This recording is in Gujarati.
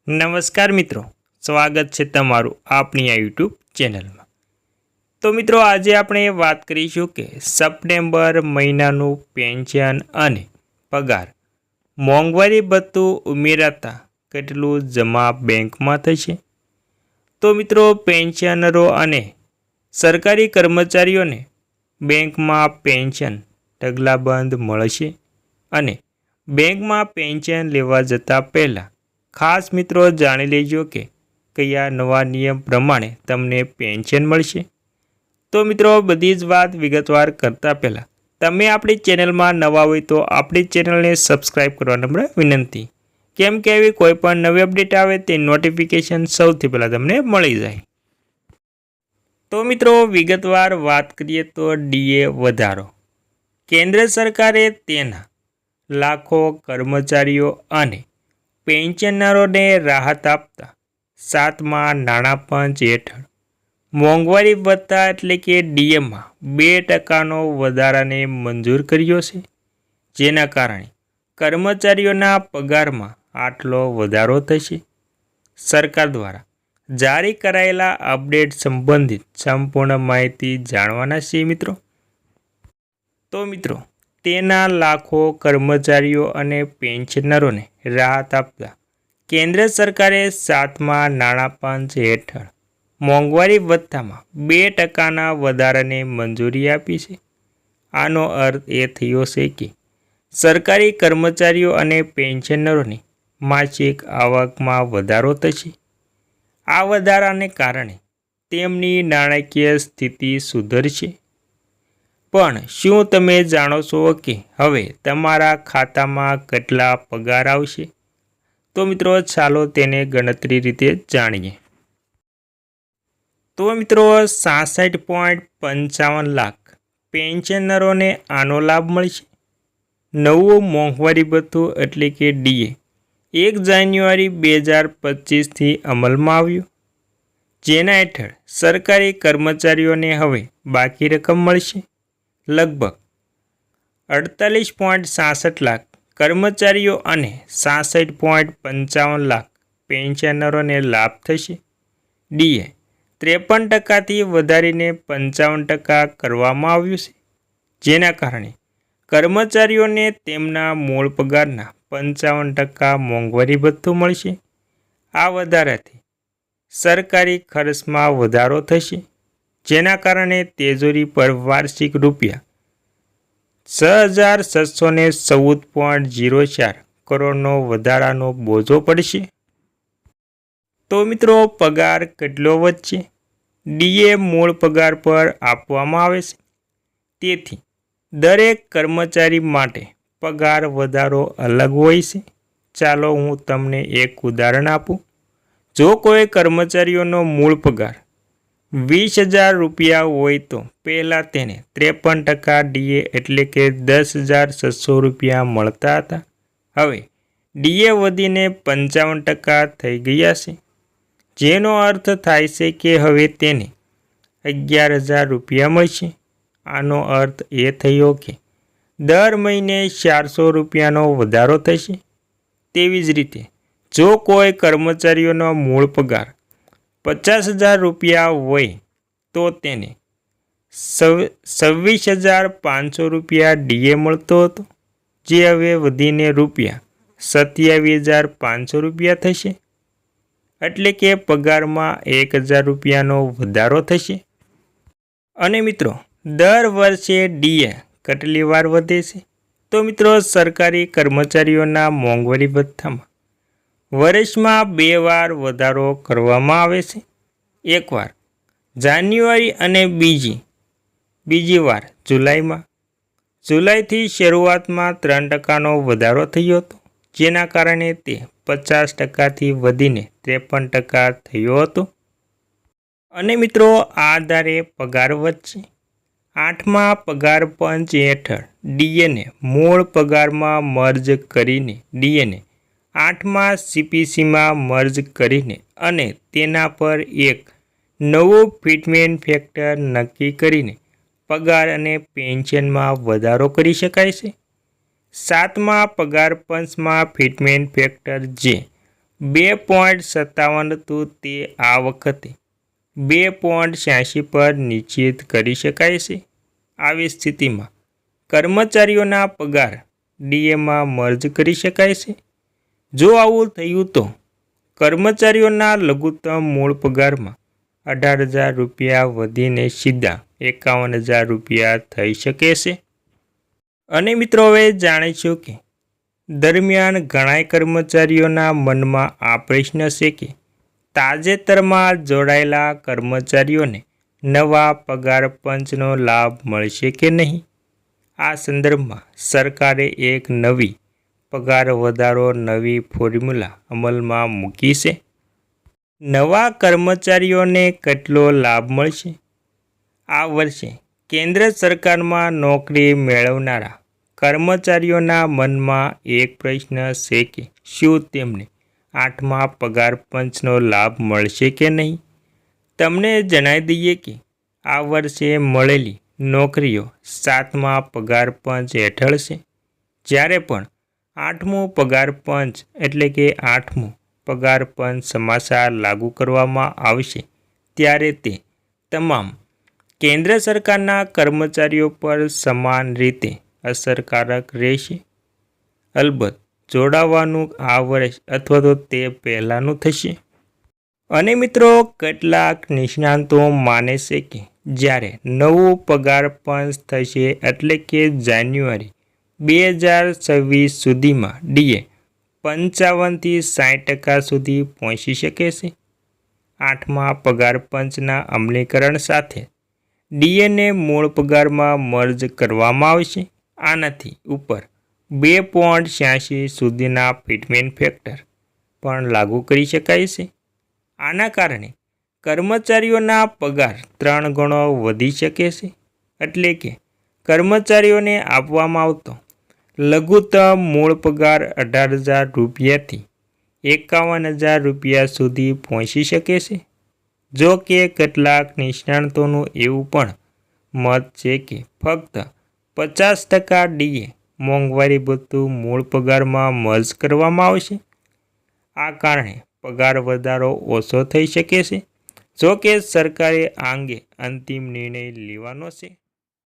નમસ્કાર મિત્રો, સ્વાગત છે તમારું આપણી આ યુટ્યુબ ચેનલમાં। તો મિત્રો, આજે આપણે વાત કરીશું કે સપ્ટેમ્બર મહિનાનું પેન્શન અને પગાર મોંઘવારી ભથ્થું ઉમેરાતા કેટલું જમા બેંકમાં થશે। તો મિત્રો, પેન્શનરો અને સરકારી કર્મચારીઓને બેંકમાં પેન્શન ઢગલાબંધ મળશે અને બેંકમાં પેન્શન લેવા જતાં પહેલાં ખાસ મિત્રો જાણી લેજો કે કયા નવા નિયમ પ્રમાણે તમને પેન્શન મળશે। તો મિત્રો, બધી જ વાત વિગતવાર કરતાં પહેલાં તમે આપણી ચેનલમાં નવા હોય તો આપણી ચેનલને સબસ્ક્રાઈબ કરવા નમ્ર વિનંતી, કેમ કે એવી કોઈ પણ નવી અપડેટ આવે તે નોટિફિકેશન સૌથી પહેલાં તમને મળી જાય। તો મિત્રો, વિગતવાર વાત કરીએ તો ડીએ વધારો કેન્દ્ર સરકારે તેના લાખો કર્મચારીઓ અને પેન્શનરોને રાહત આપતા 7મા નાણાં પંચ હેઠળ મોંઘવારી ભથ્થા એટલે કે ડીએમાં 2%નો વધારાને મંજૂર કર્યો છે, જેના કારણે કર્મચારીઓના પગારમાં આટલો વધારો થશે। સરકાર દ્વારા જારી કરાયેલા અપડેટ સંબંધિત સંપૂર્ણ માહિતી જાણવાના છે મિત્રો। તો મિત્રો, તેના લાખો કર્મચારીઓ અને પેન્શનરોને રાહત આપતા કેન્દ્ર સરકારે 7મા નાણાં પંચ હેઠળ મોંઘવારી ભથ્થામાં 2%ના વધારાને મંજૂરી આપી છે। આનો અર્થ એ થયો છે કે સરકારી કર્મચારીઓ અને પેન્શનરોની માસિક આવકમાં વધારો થશે। આ વધારાને કારણે તેમની નાણાકીય સ્થિતિ સુધરશે। પણ શું તમે જાણો છો કે હવે તમારા ખાતામાં કેટલા પગાર આવશે? તો મિત્રો, ચાલો તેને ગણતરી રીતે જાણીએ। તો મિત્રો, 66.55 લાખ પેન્શનરોને આનો લાભ મળશે। નવું મોંઘવારી ભથ્થું એટલે કે ડીએ 1 જાન્યુઆરી 2025થી અમલમાં આવ્યું, જેના હેઠળ સરકારી કર્મચારીઓને હવે બાકી રકમ મળશે। લગભગ 48.66 લાખ કર્મચારીઓ અને 66.55 લાખ પેન્શનરોને લાભ થશે। ડીએ 53%થી વધારીને 55% કરવામાં આવ્યું છે, જેના કારણે કર્મચારીઓને તેમના મૂળ પગારના 55% મોંઘવારી ભથ્થું મળશે। આ વધારાથી સરકારી ખર્ચમાં વધારો થશે, જેના કારણે તિજોરી પર વાર્ષિક રૂપિયા 6614.04 કરોડનો વધારાનો બોજો પડશે। તો મિત્રો, પગાર કેટલો વધશે? ડીએ મૂળ પગાર પર આપવામાં આવે છે, તેથી દરેક કર્મચારી માટે પગાર વધારો અલગ હોય છે। ચાલો હું તમને એક ઉદાહરણ આપું। જો કોઈ કર્મચારીઓનો મૂળ પગાર 20,000 રૂપિયા હોય તો પહેલાં તેને 53% ડીએ એટલે કે 10,600 રૂપિયા મળતા હતા। હવે ડીએ વધીને 55% થઈ ગયા છે, જેનો અર્થ થાય છે કે હવે તેને 11,000 રૂપિયા મળશે। આનો અર્થ એ થયો કે દર મહિને 400 રૂપિયાનો વધારો થશે। તેવી જ રીતે જો કોઈ કર્મચારીઓનો મૂળ પગાર 50,000 રૂપિયા હોય તો તેને 26,500 રૂપિયા ડીએ મળતો હતો, જે હવે વધીને રૂપિયા 27,500 રૂપિયા થશે। એટલે કે પગારમાં 1,000 રૂપિયાનો વધારો થશે। અને મિત્રો, દર વર્ષે ડીએ કેટલી વાર વધે છે? તો મિત્રો, સરકારી કર્મચારીઓના મોંઘવારી ભથ્થામાં વર્ષમાં 2 વાર વધારો કરવામાં આવે છે। એકવાર જાન્યુઆરી અને બીજી વાર જુલાઈમાં। જુલાઈથી શરૂઆતમાં 3%નો વધારો થયો હતો, જેના કારણે તે 50%થી વધીને 53% થયો હતો। અને મિત્રો, આ આધારે પગાર વધશે। 8મા પગાર પંચ હેઠળ ડીએને મૂળ પગારમાં મર્જ કરીને ડીએને 8મા સીપીસીમાં મર્જ કરીને અને તેના પર એક નવું ફિટમેન્ટ ફેક્ટર નક્કી કરીને પગાર અને પેન્શનમાં વધારો કરી શકાય છે। 7મા પગાર પંચમાં ફિટમેન્ટ ફેક્ટર જે 2.57 હતું તે આ વખતે 2.86 પર નિશ્ચિત કરી શકાય છે. આવી સ્થિતિમાં કર્મચારીઓના પગાર ડીએમાં મર્જ કરી શકાય છે. જો આવું થયું તો કર્મચારીઓના લઘુત્તમ મૂળ પગારમાં 18,000 રૂપિયા વધીને સીધા 51,000 રૂપિયા થઈ શકે છે. અને મિત્રો હવે જાણીશું કે દરમિયાન ઘણા કર્મચારીઓના મનમાં આ પ્રશ્ન છે કે તાજેતરમાં જોડાયેલા કર્મચારીઓને નવા પગાર પંચનો લાભ મળશે કે નહીં. આ સંદર્ભમાં સરકારે એક નવી પગાર વધારો નવી ફોર્મ્યુલા અમલમાં મૂકી છે. નવા કર્મચારીઓને કેટલો લાભ મળશે? આ વર્ષે કેન્દ્ર સરકારમાં નોકરી મેળવનારા કર્મચારીઓના મનમાં એક પ્રશ્ન છે કે શું તેમને 8મા પગાર પંચનો લાભ મળશે કે નહીં. તમને જણાવી દઈએ કે આ વર્ષે મળેલી નોકરીઓ 7મા પગાર પંચ હેઠળ છે. જ્યારે પણ 8મું પગાર પંચ એટલે કે 8મું પગાર પંચ સમાચાર લાગુ કરવામાં આવશે ત્યારે તે તમામ કેન્દ્ર સરકારના કર્મચારીઓ પર સમાન રીતે અસરકારક રહેશે. અલબત્ત જોડાવાનું આ વર્ષ અથવા તો તે પહેલાંનું થશે. અને મિત્રો કેટલાક નિષ્ણાતો માને છે કે જ્યારે નવું પગાર પંચ થશે એટલે કે જાન્યુઆરી 2026 સુધીમાં ડીએ 55થી 60% સુધી પહોંચી શકે છે. 8મા પગાર પંચના અમલીકરણ સાથે ડીએને મૂળ પગારમાં મર્જ કરવામાં આવશે. આનાથી ઉપર 2.86 સુધીના ફિટમેન્ટ ફેક્ટર પણ લાગુ કરી શકાય છે. આના કારણે કર્મચારીઓના પગાર 3 ગણો વધી શકે છે. એટલે કે કર્મચારીઓને આપવામાં આવતો લઘુત્તમ મૂળ પગાર 18,000 રૂપિયાથી 51,000 રૂપિયા સુધી પહોંચી શકે છે. જો કે કેટલાક નિષ્ણાતોનું એવું પણ મત છે કે ફક્ત 50% ડીએ મોંઘવારી ભથ્થું મૂળ પગારમાં મર્જ કરવામાં આવશે. આ કારણે પગાર વધારો ઓછો થઈ શકે છે. જો કે સરકારે આ અંગે અંતિમ નિર્ણય લેવાનો છે.